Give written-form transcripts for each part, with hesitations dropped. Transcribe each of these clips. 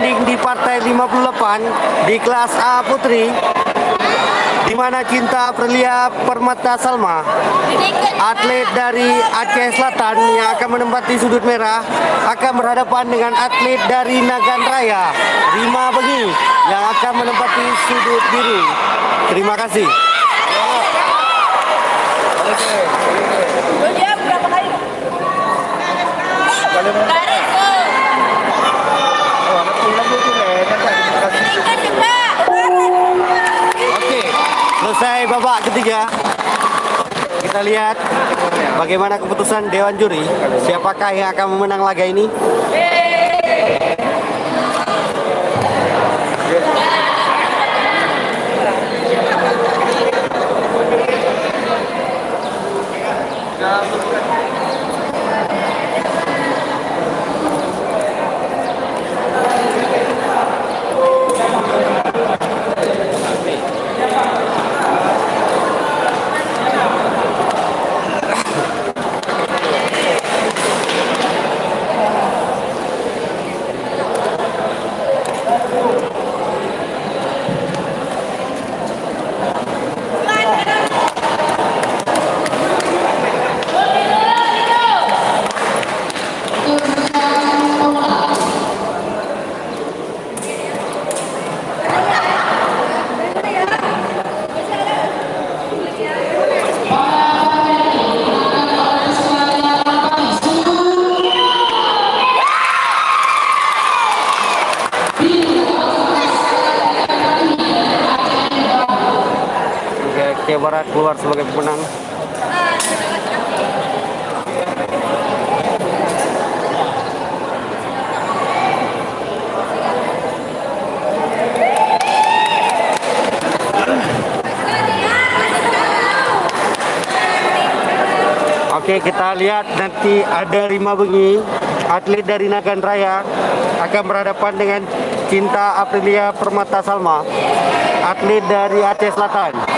bertanding di partai 58 di kelas A Putri, di mana Cinta Aprilia Permata Salma, atlet dari Aceh Selatan yang akan menempati sudut merah, akan berhadapan dengan atlet dari Nagan Raya, Rima Bengi, yang akan menempati sudut biru. Terima kasih. Oke, selesai babak ketiga. Kita lihat bagaimana keputusan Dewan Juri. Siapakah yang akan memenang laga ini? Aceh Barat keluar sebagai pemenang. Oke, kita lihat nanti ada Rima Bengi, atlet dari Nagan Raya, akan berhadapan dengan Cinta Aprilia Permata Salma, atlet dari Aceh Selatan.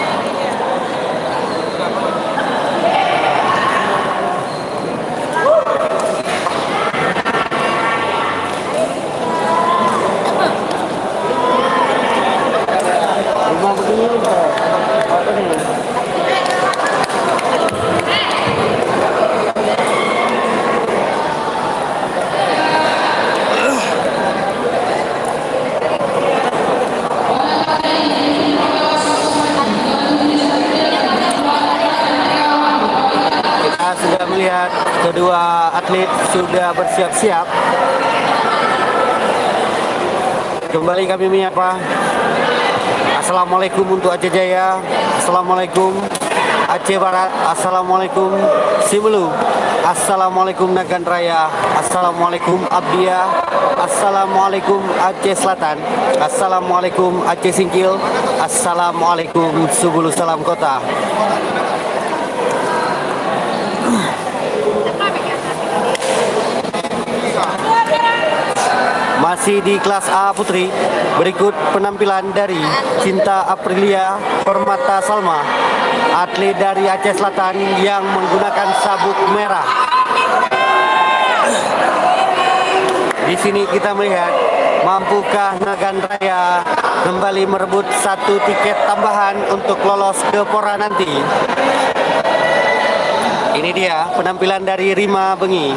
Sudah melihat kedua atlet sudah bersiap-siap. Kembali kami menyapa. Assalamualaikum untuk Aceh Jaya, Assalamualaikum Aceh Barat, Assalamualaikum Simelu, Assalamualaikum Nagan Raya, Assalamualaikum Abdiya, Assalamualaikum Aceh Selatan, Assalamualaikum Aceh Singkil, Assalamualaikum Subulu Salam Kota. Masih di kelas A Putri, berikut penampilan dari Cinta Aprilia Permata Salma, atlet dari Aceh Selatan yang menggunakan sabuk merah. Di sini kita melihat mampukah Nagan Raya kembali merebut satu tiket tambahan untuk lolos ke Pora nanti. Ini dia penampilan dari Rima Bengi.